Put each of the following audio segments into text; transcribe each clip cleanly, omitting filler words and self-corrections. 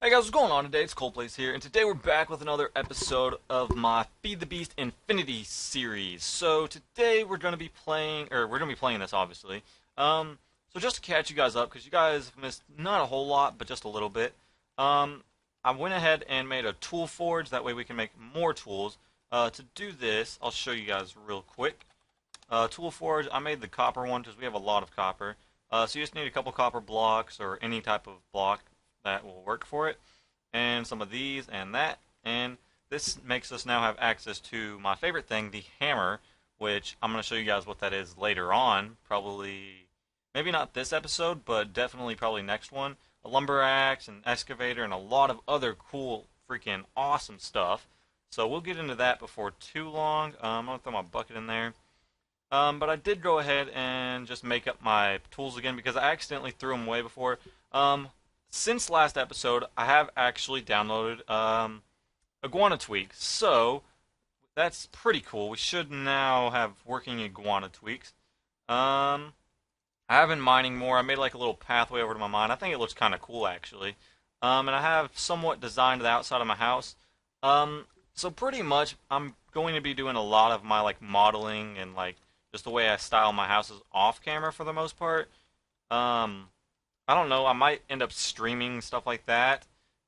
Hey guys, what's going on today? It's ColePlays here, and today we're back with another episode of my Feed the Beast Infinity series. So today we're gonna be playing this obviously. So just to catch you guys up, because you guys have missed not a whole lot, but just a little bit. Um, I went ahead and made a tool forge. That way we can make more tools. To do this, I'll show you guys real quick. Tool forge. I made the copper one because we have a lot of copper. So you just need a couple copper blocks or any type of block that will work for it, and some of these and that, and this makes us now have access to my favorite thing, the hammer, which I'm going to show you guys what that is later on, probably, maybe not this episode, but definitely probably next one. A lumber axe, an excavator, and a lot of other cool, freaking awesome stuff. So we'll get into that before too long. I'm going to throw my bucket in there. But I did go ahead and just make up my tools again because I accidentally threw them away before. Since last episode, I have actually downloaded Iguana Tweaks, so that's pretty cool. We should now have working Iguana Tweaks. I have been mining more. I made like a little pathway over to my mine. I think it looks kind of cool actually. And I have somewhat designed the outside of my house. So pretty much, I'm going to be doing a lot of my like modeling and like just the way I style my houses off camera for the most part. Um, I don't know. I might end up streaming stuff like that,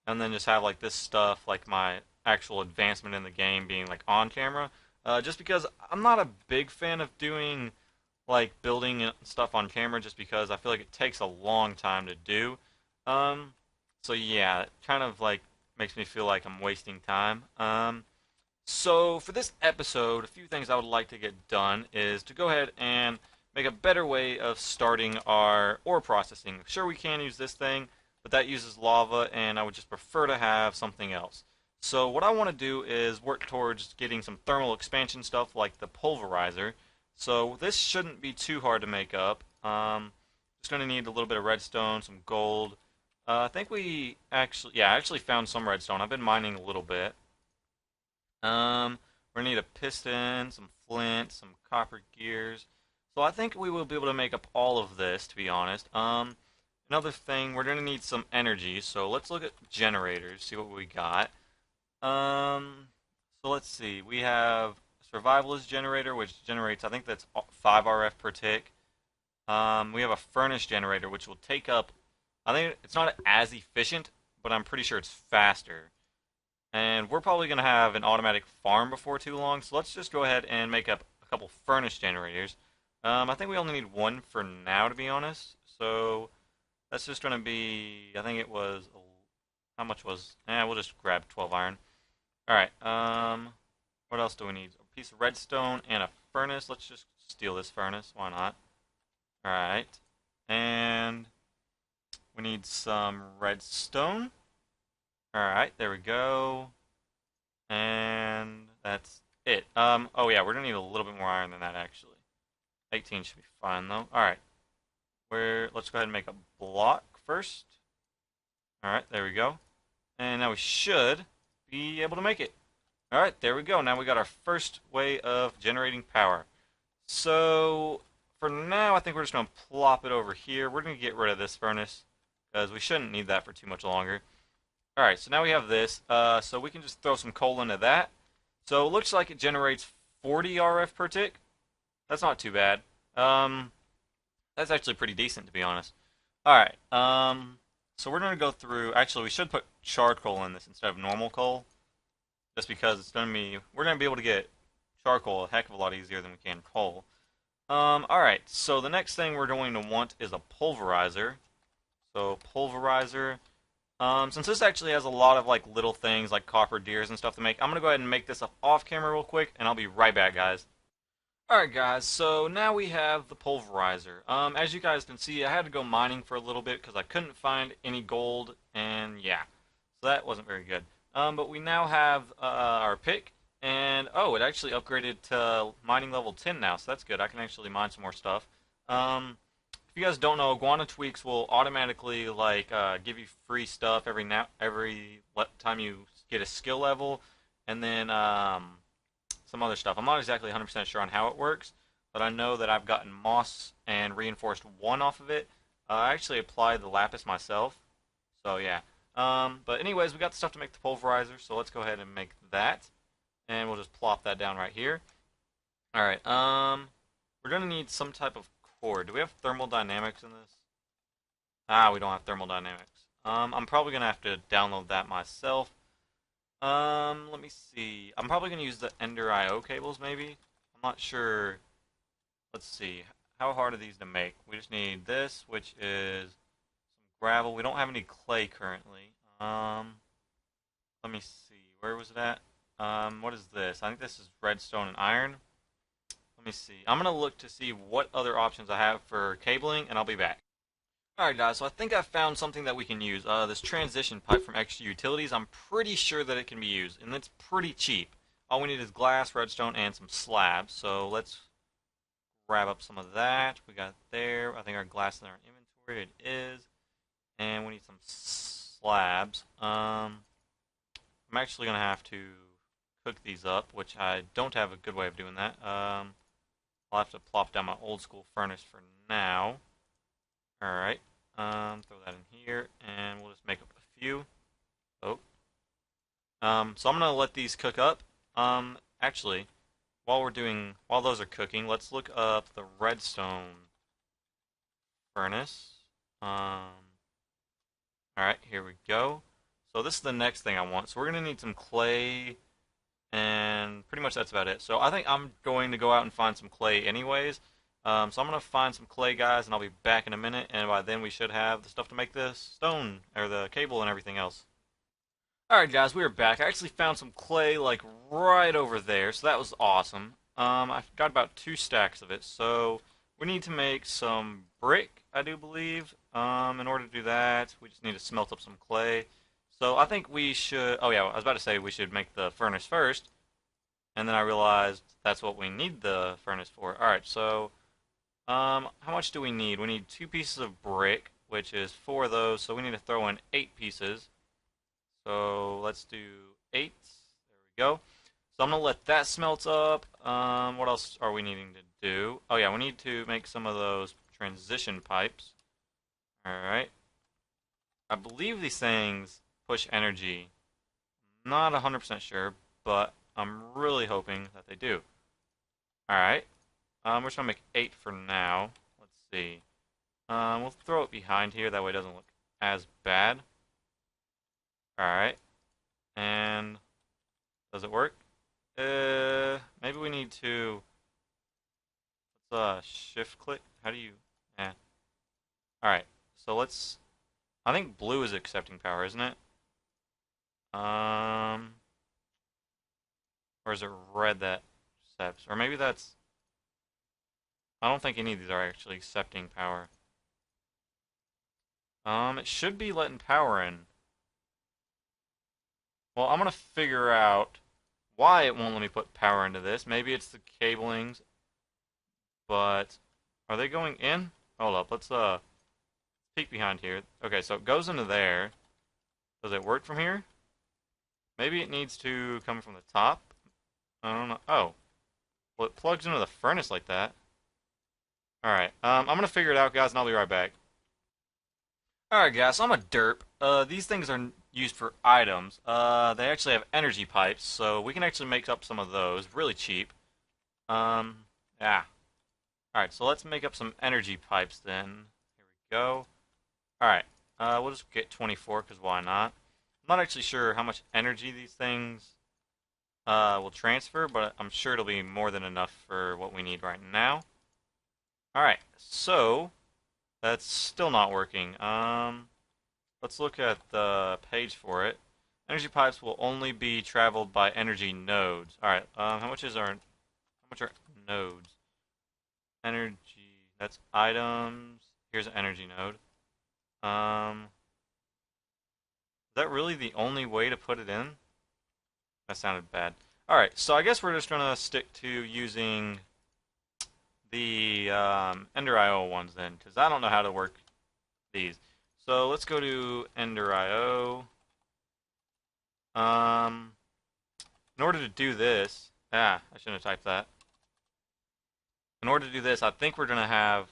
and then just have like this stuff, like my actual advancement in the game, being like on camera. Just because I'm not a big fan of doing like building stuff on camera, just because I feel like it takes a long time to do. Um, so yeah, it kind of like makes me feel like I'm wasting time. So for this episode, a few things I would like to get done is to go ahead and make a better way of starting our ore processing. Sure, we can use this thing, but that uses lava, and I would just prefer to have something else. So what I want to do is work towards getting some thermal expansion stuff like the pulverizer. So this shouldn't be too hard to make up. Just going to need a little bit of redstone, some gold. I think I actually found some redstone. I've been mining a little bit. We're gonna need a piston, some flint, some copper gears. So I think we will be able to make up all of this, to be honest. Another thing, we're gonna need some energy. So let's look at generators, see what we got. Um, so let's see. We have a survivalist generator, which generates, I think that's 5 RF per tick. We have a furnace generator, which will take up. I think it's not as efficient, but I'm pretty sure it's faster. And we're probably going to have an automatic farm before too long, so let's just go ahead and make up a couple furnace generators. I think we only need one for now, to be honest. So that's just going to be, I think it was, how much was, we'll just grab 12 iron. Alright, what else do we need? A piece of redstone and a furnace. Let's just steal this furnace, why not? Alright, and we need some redstone. Alright, there we go. And that's it. Oh yeah, we're gonna need a little bit more iron than that actually. 18 should be fine though. Alright. Let's go ahead and make a block first. Alright, there we go. And now we should be able to make it. Alright, there we go. Now we got our first way of generating power. So for now I think we're just gonna plop it over here. We're gonna get rid of this furnace, because we shouldn't need that for too much longer. Alright, so now we have this, so we can just throw some coal into that. So it looks like it generates 40 RF per tick. That's not too bad. That's actually pretty decent, to be honest. Alright, so we're going to go through, actually we should put charcoal in this instead of normal coal, just because we're going to be able to get charcoal a heck of a lot easier than we can coal. Alright, so the next thing we're going to want is a pulverizer. So pulverizer. Since this actually has a lot of like little things like copper gears and stuff to make, I'm gonna go ahead and make this up off camera real quick, and I'll be right back, guys. Alright guys, so now we have the pulverizer. As you guys can see, I had to go mining for a little bit because I couldn't find any gold, and yeah, so that wasn't very good. But we now have our pick, and oh, it actually upgraded to mining level 10 now, so that's good. I can actually mine some more stuff. If you guys don't know, Iguana Tweaks will automatically like give you free stuff every time you get a skill level, and then some other stuff. I'm not exactly 100% sure on how it works, but I know that I've gotten moss and reinforced one off of it. I actually applied the lapis myself, so yeah. But anyways, we got the stuff to make the pulverizer, so let's go ahead and make that. And we'll just plop that down right here. Alright, we're gonna need some type of core. Do we have thermodynamics in this? Ah, we don't have thermodynamics. I'm probably gonna have to download that myself. Let me see. I'm probably gonna use the Ender IO cables, maybe. I'm not sure. Let's see. How hard are these to make? We just need this, which is some gravel. We don't have any clay currently. Let me see. Where was it at? What is this? I think this is redstone and iron. Let me see. I'm gonna look to see what other options I have for cabling, and I'll be back. Alright guys, so I think I found something that we can use. This transition pipe from Extra Utilities, I'm pretty sure that it can be used, and it's pretty cheap. All we need is glass, redstone, and some slabs. So let's grab up some of that. We got it there. I think our glass is in our inventory. It is. And we need some slabs. I'm actually going to have to cook these up, which I don't have a good way of doing that. I'll have to plop down my old school furnace for now. Alright. Throw that in here, and we'll just make up a few. Oh. So I'm going to let these cook up. Actually, while those are cooking, let's look up the redstone furnace. Alright, here we go. So this is the next thing I want. So we're going to need some clay, and pretty much that's about it. So I think I'm going to go out and find some clay anyways. So I'm going to find some clay, guys, and I'll be back in a minute, and by then we should have the stuff to make the stone, or the cable and everything else. Alright guys, we are back. I actually found some clay, like, right over there, so that was awesome. I've got about 2 stacks of it, so we need to make some brick, I do believe. In order to do that, we just need to smelt up some clay. So I think we should, oh yeah, I was about to say we should make the furnace first, and then I realized that's what we need the furnace for. Alright, so how much do we need? We need 2 pieces of brick, which is 4 of those, so we need to throw in 8 pieces. So let's do 8. There we go. So I'm going to let that smelt up. What else are we needing to do? Oh yeah, we need to make some of those transition pipes. Alright. I believe these things push energy. Not 100% sure, but I'm really hoping that they do. Alright. We're just going to make 8 for now. Let's see. We'll throw it behind here, that way it doesn't look as bad. Alright. And does it work? Maybe we need to, let's shift click. How do you, Alright. So I think blue is accepting power, isn't it? Or is it red that accepts? Or maybe that's, I don't think any of these are actually accepting power. It should be letting power in. Well, I'm going to figure out why it won't let me put power into this. Maybe it's the cablings. But are they going in? Hold up, let's peek behind here. Okay, so it goes into there. Does it work from here? Maybe it needs to come from the top? I don't know. Oh. Well, it plugs into the furnace like that. Alright, I'm going to figure it out, guys, and I'll be right back. Alright, guys, so I'm a derp. These things are used for items. They actually have energy pipes, so we can actually make up some of those really cheap. Yeah. Alright, so let's make up some energy pipes then. Here we go. Alright, we'll just get 24, because why not? I'm not actually sure how much energy these things will transfer, but I'm sure it'll be more than enough for what we need right now. Alright, so that's still not working. Let's look at the page for it. Energy pipes will only be traveled by energy nodes. Alright, how much are nodes? Energy, that's items. Here's an energy node. Is that really the only way to put it in? That sounded bad. Alright, so I guess we're just gonna stick to using the Ender IO ones then, because I don't know how to work these. So let's go to Ender IO. In order to do this, I shouldn't have typed that. In order to do this, I think we're going to have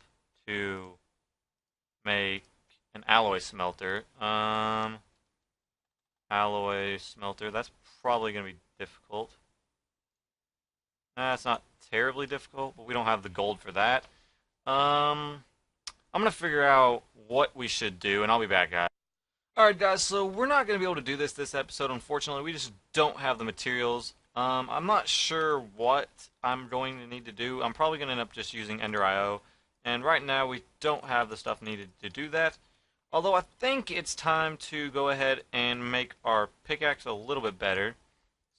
to make an alloy smelter. Alloy smelter. That's probably going to be difficult. It's not terribly difficult, but we don't have the gold for that. Um, I'm going to figure out what we should do, and I'll be back, guys. Alright, guys, so we're not going to be able to do this episode, unfortunately. We just don't have the materials. I'm not sure what I'm going to need to do. I'm probably going to end up just using Ender IO. And right now, we don't have the stuff needed to do that. Although I think it's time to go ahead and make our pickaxe a little bit better.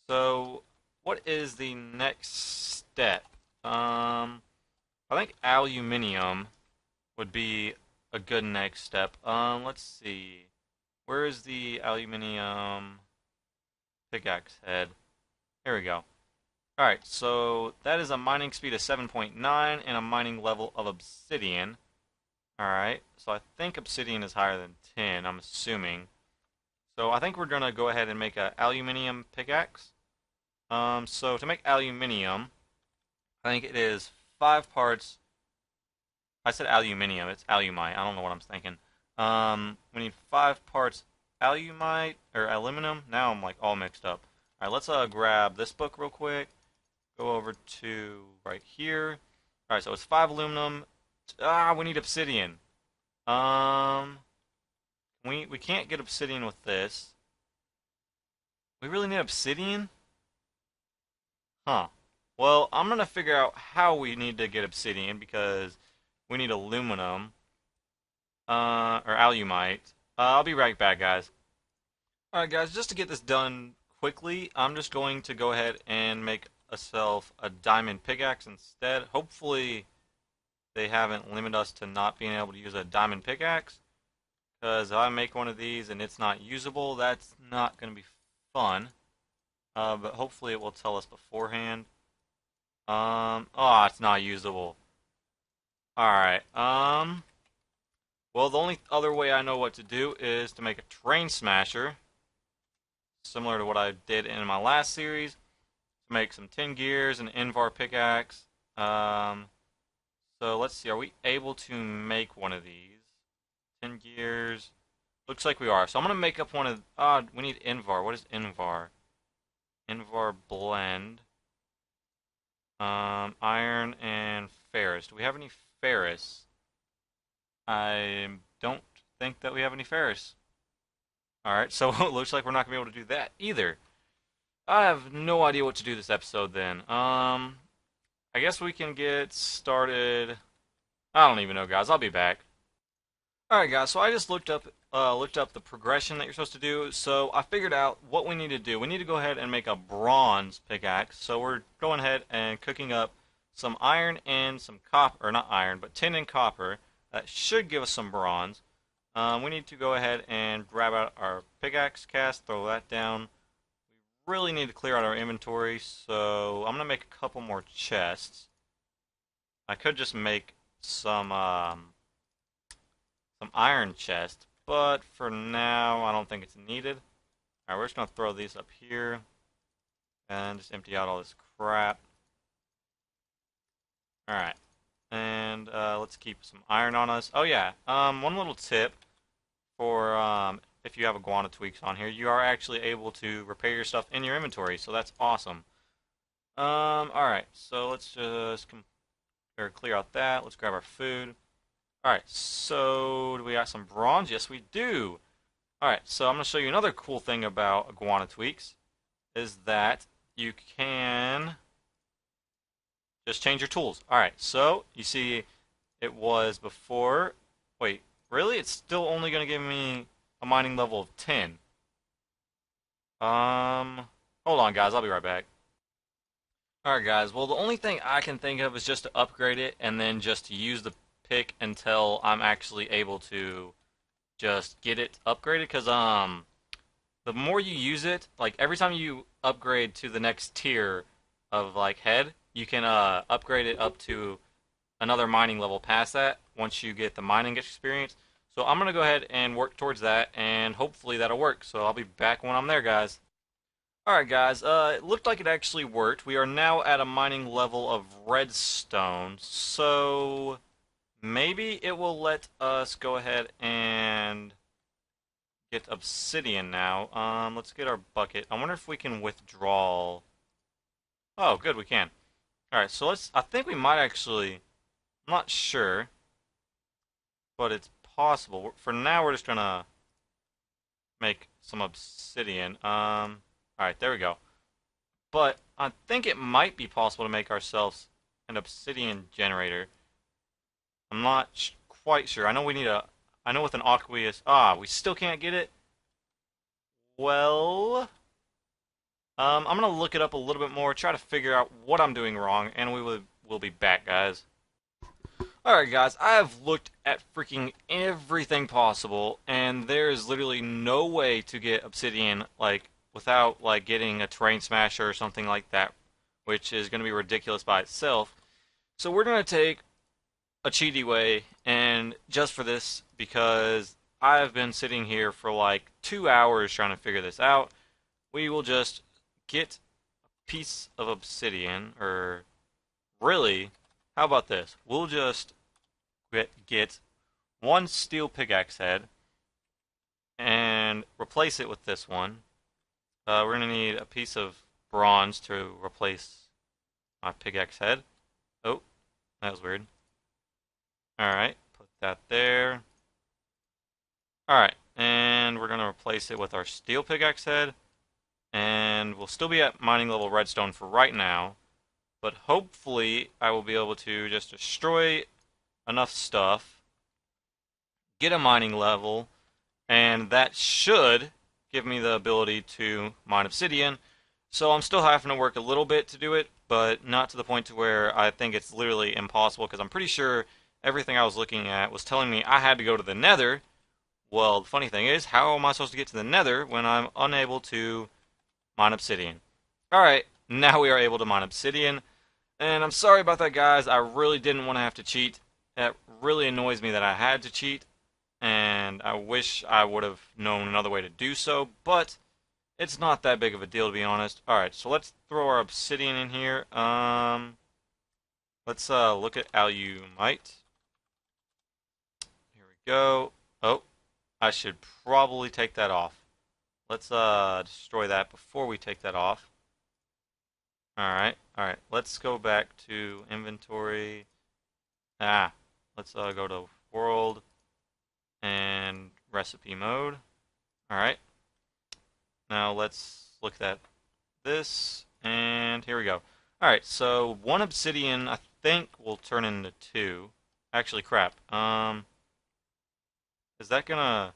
So, what is the next step? I think aluminium would be a good next step. Let's see. Where is the aluminium pickaxe head? Here we go. Alright, so that is a mining speed of 7.9 and a mining level of obsidian. Alright, so I think obsidian is higher than 10, I'm assuming. So I think we're going to go ahead and make an aluminium pickaxe. So to make aluminium, I think it is 5 parts. I said aluminium, it's alumite. I don't know what I'm thinking. We need 5 parts alumite, or aluminum. Now I'm like all mixed up. Alright, let's grab this book real quick. Go over to right here. Alright, so it's 5 aluminum. We need obsidian. We can't get obsidian with this. We really need obsidian? Huh. Well, I'm gonna figure out how we need to get obsidian because we need aluminum. Or alumite. I'll be right back, guys. Alright, guys, just to get this done quickly, I'm just going to go ahead and make myself a diamond pickaxe instead. Hopefully, they haven't limited us to not being able to use a diamond pickaxe. Because if I make one of these and it's not usable, that's not going to be fun. But hopefully it will tell us beforehand. Oh, it's not usable. Alright, well, the only other way I know what to do is to make a train smasher. Similar to what I did in my last series. To make some tin gears and Invar pickaxe. So let's see, are we able to make one of these? 10 gears. Looks like we are. So I'm going to make up one of... we need Invar. What is Invar? Invar blend. Iron and ferrous. Do we have any ferrous? I don't think that we have any ferrous. Alright, so it looks like we're not going to be able to do that either. I have no idea what to do this episode then. I guess we can get started... I don't even know, guys. I'll be back. Alright, guys, so I just looked up the progression that you're supposed to do, so I figured out what we need to do. We need to go ahead and make a bronze pickaxe, so we're going ahead and cooking up some iron and some copper, or not iron, but tin and copper. That should give us some bronze. We need to go ahead and grab out our pickaxe cast, throw that down. We really need to clear out our inventory, so I'm going to make a couple more chests. I could just make some iron chest, but for now, I don't think it's needed. Alright, we're just going to throw these up here, and just empty out all this crap. Alright, and let's keep some iron on us. Oh yeah, one little tip for if you have iguana tweaks on here, you are actually able to repair your stuff in your inventory, so that's awesome. Alright, so let's just clear out that. Let's grab our food. Alright, so do we got some bronze? Yes, we do. Alright, so I'm going to show you another cool thing about iguana tweaks, is that you can just change your tools. Alright, so you see it was before... Wait, really? It's still only going to give me a mining level of 10. Hold on, guys. I'll be right back. Alright, guys. Well, the only thing I can think of is just to upgrade it and then just to use the pick until I'm actually able to just get it upgraded. Because, the more you use it, like, every time you upgrade to the next tier of, like, head, you can, upgrade it up to another mining level past that once you get the mining experience. So I'm going to go ahead and work towards that, and hopefully that'll work. So I'll be back when I'm there, guys. Alright, guys, it looked like it actually worked. We are now at a mining level of redstone, so maybe it will let us go ahead and get obsidian now. Let's get our bucket. I wonder if we can withdraw. Oh, good, we can. All right, so let's. I think we might actually. I'm not sure, but it's possible. For now, we're just gonna make some obsidian. All right, there we go. But I think it might be possible to make ourselves an obsidian generator. I'm not quite sure. I know we need a. I know with an aqueous. We still can't get it. Well, I'm gonna look it up a little bit more, try to figure out what I'm doing wrong, and we'll be back, guys. Alright guys, I have looked at freaking everything possible, and there is literally no way to get obsidian, like, without, like, getting a terrain smasher or something like that, which is going to be ridiculous by itself. So we're going to take a cheaty way, and just for this, because I've been sitting here for like 2 hours trying to figure this out, we will just get a piece of obsidian, or really, how about this? We'll just get one steel pickaxe head and replace it with this one. We're going to need a piece of bronze to replace my pickaxe head. Oh, that was weird. Alright, put that there. Alright, and we're going to replace it with our steel pickaxe head. And we'll still be at mining level redstone for right now. But hopefully I will be able to just destroy enough stuff, get a mining level, and that should give me the ability to mine obsidian. So I'm still having to work a little bit to do it, but not to the point to where I think it's literally impossible, because I'm pretty sure everything I was looking at was telling me I had to go to the nether. Well, the funny thing is, how am I supposed to get to the nether when I'm unable to mine obsidian? Alright, now we are able to mine obsidian. And I'm sorry about that, guys. I really didn't want to have to cheat. That really annoys me that I had to cheat. And I wish I would have known another way to do so. But it's not that big of a deal, to be honest. Alright, so let's throw our obsidian in here. Let's look at alumite. Here we go. Oh, I should probably take that off. Let's destroy that before we take that off. Alright, let's go back to inventory. Let's go to world and recipe mode. Alright, now let's look at this, and here we go. Alright, so one obsidian I think will turn into 2. Actually, crap. Is that gonna...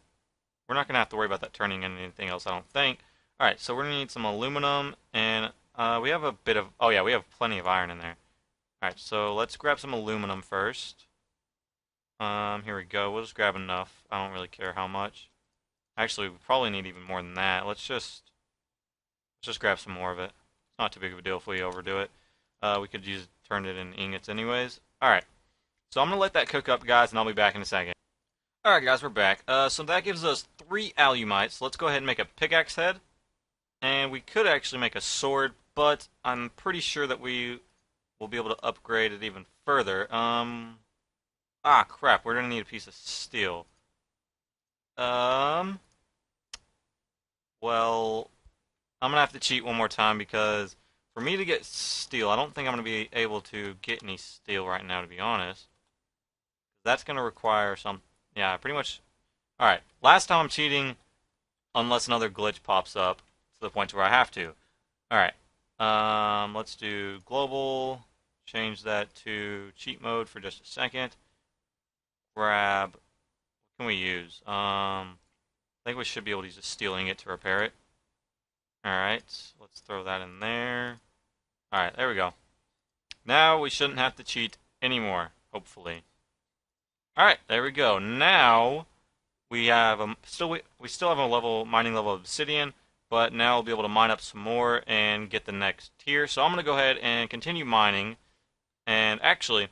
We're not gonna have to worry about that turning into anything else, I don't think. Alright, so we're gonna need some aluminum, and we have a bit of... Oh yeah, we have plenty of iron in there. Alright, so let's grab some aluminum first. Here we go. We'll just grab enough. I don't really care how much. Actually, we probably need even more than that. Let's just grab some more of it. It's not too big of a deal if we overdo it. We could turn it into ingots anyways. Alright, so I'm gonna let that cook up, guys, and I'll be back in a second. Alright, guys, we're back. So that gives us 3 alumites. Let's go ahead and make a pickaxe head. And we could actually make a sword, but I'm pretty sure that we will be able to upgrade it even further. Crap, we're gonna need a piece of steel. Well, I'm gonna have to cheat one more time, because for me to get steel, I don't think I'm gonna be able to get any steel right now, to be honest. That's gonna require some... Yeah, pretty much... Alright, last time I'm cheating, unless another glitch pops up, to the point where I have to. Alright, let's do global, change that to cheat mode for just a second. Grab... What can we use? I think we should be able to use a steel ingot to repair it. Alright, let's throw that in there. Alright, there we go. Now we shouldn't have to cheat anymore, hopefully. Alright, there we go. Now we have we still have a mining level of obsidian, but now we'll be able to mine up some more and get the next tier. So I'm gonna go ahead and continue mining. And actually,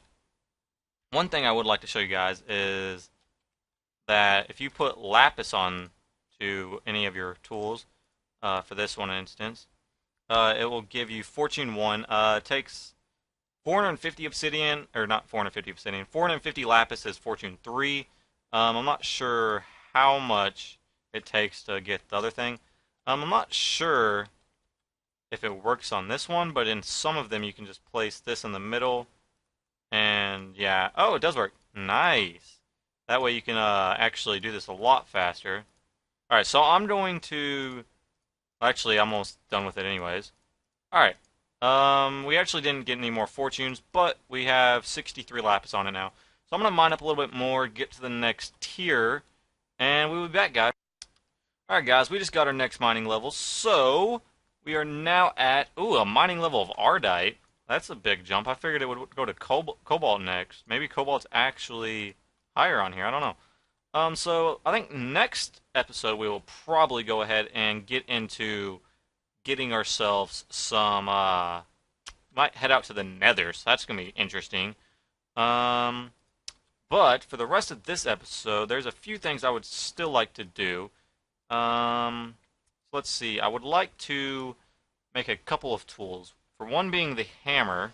one thing I would like to show you guys is that if you put lapis on to any of your tools, for this one instance, it will give you Fortune 1. It takes 450 obsidian, or not 450 obsidian, 450 lapis is Fortune 3. I'm not sure how much it takes to get the other thing. I'm not sure if it works on this one, but in some of them you can just place this in the middle, and yeah. Oh, it does work. Nice. That way you can actually do this a lot faster. Alright, so I'm going to... Actually, I'm almost done with it anyways. Alright. We actually didn't get any more fortunes, but we have 63 lapis on it now. So I'm going to mine up a little bit more, get to the next tier, and we'll be back, guys. Alright, guys, we just got our next mining level, so we are now at, ooh, a mining level of Ardite. That's a big jump. I figured it would go to Cobalt next. Maybe Cobalt's actually higher on here. I don't know. So I think next episode we will probably go ahead and get into getting ourselves some, might head out to the Nether, so that's going to be interesting. Um, but for the rest of this episode, there's a few things I would still like to do. Let's see. I would like to make a couple of tools. For one being the hammer,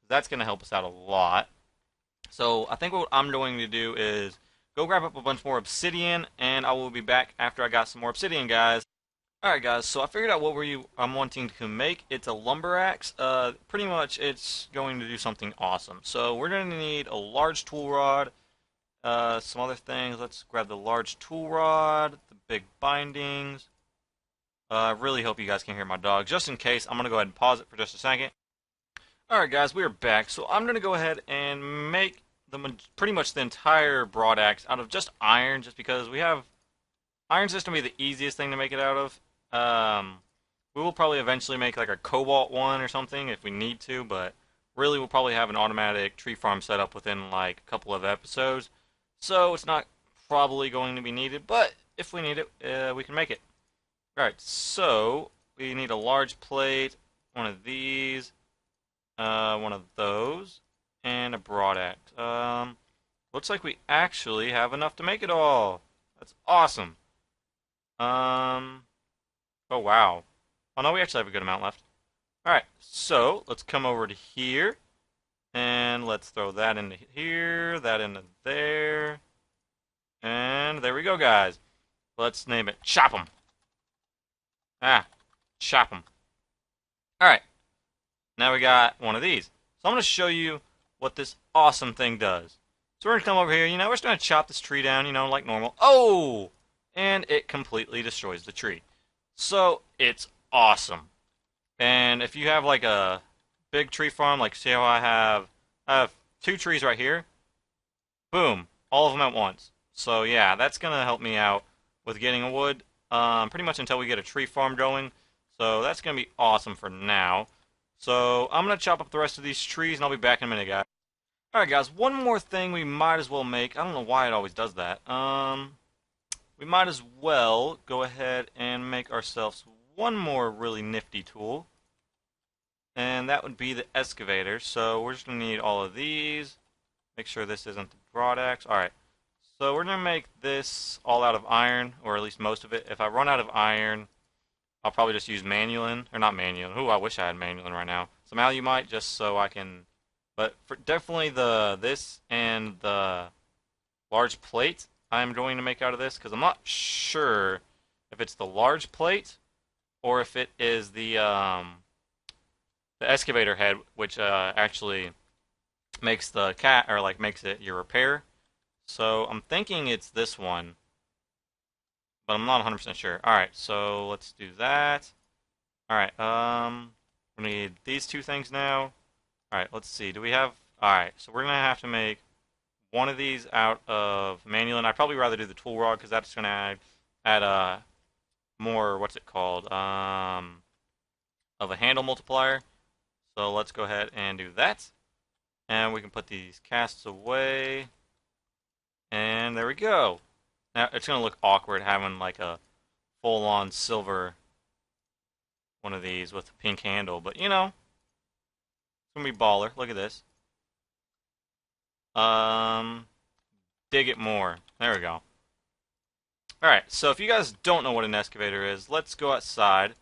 that's going to help us out a lot. So I think what I'm going to do is go grab up a bunch more obsidian, and I will be back after I got some more obsidian, guys. Alright, guys, so I figured out what I'm wanting to make. It's a lumber axe. Pretty much it's going to do something awesome. So we're going to need a large tool rod, some other things. Let's grab the large tool rod, the big bindings. I really hope you guys can hear my dog. Just in case, I'm going to go ahead and pause it for just a second. Alright, guys, we are back. So I'm going to go ahead and make pretty much the entire broad axe out of just iron, just because we have... Iron's just going to be the easiest thing to make it out of. We will probably eventually make like a cobalt one or something if we need to, but really we'll probably have an automatic tree farm set up within like a couple of episodes. So it's not probably going to be needed, but if we need it, we can make it. Alright, so we need a large plate, one of these, one of those, and a broad axe. Looks like we actually have enough to make it all. That's awesome. Oh wow. Oh no, we actually have a good amount left. Alright, so let's come over to here. And let's throw that into here, that into there. And there we go, guys. Let's name it Chop 'em. Chop 'em. Alright, now we got one of these. So I'm going to show you what this awesome thing does. So we're going to come over here, we're just going to chop this tree down, like normal. Oh! And it completely destroys the tree. So, it's awesome. And if you have like a big tree farm, like see how I have 2 trees right here. Boom. All of them at once. So yeah, that's going to help me out with getting a wood. Pretty much until we get a tree farm going. So that's going to be awesome for now. So I'm going to chop up the rest of these trees and I'll be back in a minute, guys. Alright guys, one more thing we might as well make. I don't know why it always does that. We might as well go ahead and make ourselves one more really nifty tool. And that would be the excavator. So we're just going to need all of these. Make sure this isn't the broad axe. Alright. So we're going to make this all out of iron, or at least most of it. If I run out of iron, I'll probably just use manulin. Or not manulin. Ooh, I wish I had manulin right now. Some alumite just so I can... But for definitely this and the large plate I'm going to make out of this, because I'm not sure if it's the large plate or if it is the excavator head, which actually makes the makes it your repair. So I'm thinking it's this one, but I'm not 100% sure. All right, so let's do that. All right, we need these 2 things now. All right, let's see. Do we have? All right, so we're gonna have to make one of these out of manulin. I'd probably rather do the tool rod because that's gonna add more, what's it called, of a handle multiplier. So let's go ahead and do that, and we can put these casts away, and there we go. Now it's gonna look awkward having like a full-on silver one of these with a pink handle, but it's gonna be baller. Look at this. Dig it more. There we go. Alright, so if you guys don't know what an excavator is, let's go outside.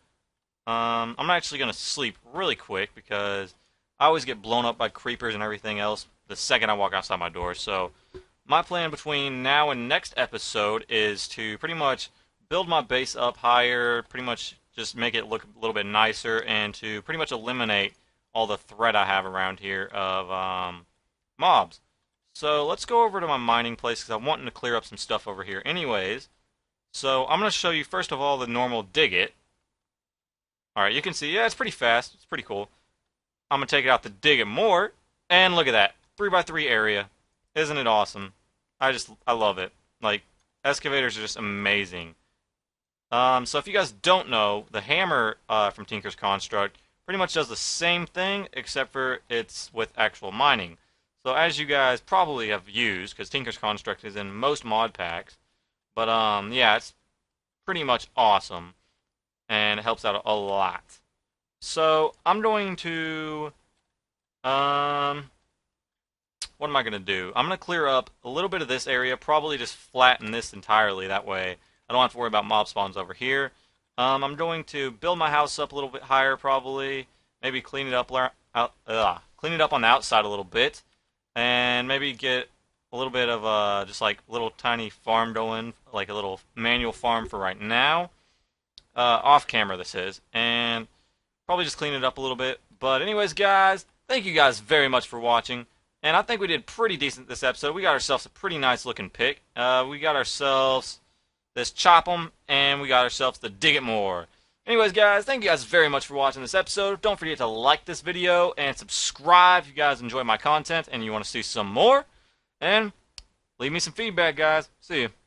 I'm actually going to sleep really quick because I always get blown up by creepers and everything else the second I walk outside my door. So my plan between now and next episode is to pretty much build my base up higher, pretty much just make it look a little bit nicer, and to pretty much eliminate all the threat I have around here of mobs. So let's go over to my mining place because I'm wanting to clear up some stuff over here anyways. So I'm going to show you first of all the normal dig it. Alright, you can see, yeah, it's pretty fast. It's pretty cool. I'm going to take it out to dig it more. And look at that. 3x3 area. Isn't it awesome? I love it. Like, excavators are just amazing. So if you guys don't know, the hammer from Tinker's Construct pretty much does the same thing, except for it's with actual mining. So as you guys probably have used, because Tinker's Construct is in most mod packs, but yeah, it's pretty much awesome, and it helps out a lot. So I'm going to, what am I going to do? I'm going to clear up a little bit of this area, probably just flatten this entirely, that way I don't have to worry about mob spawns over here. I'm going to build my house up a little bit higher, probably. Maybe clean it up clean it up on the outside a little bit. And maybe get a little bit of just like little tiny farm going, like a little manual farm for right now. Off camera this is. And probably just clean it up a little bit. But anyways, guys, thank you guys very much for watching. And I think we did pretty decent this episode. We got ourselves a pretty nice looking pick. We got ourselves this chop 'em, and we got ourselves the dig it more. Anyways, guys, thank you guys very much for watching this episode. Don't forget to like this video and subscribe if you guys enjoy my content and you want to see some more. And leave me some feedback, guys. See you.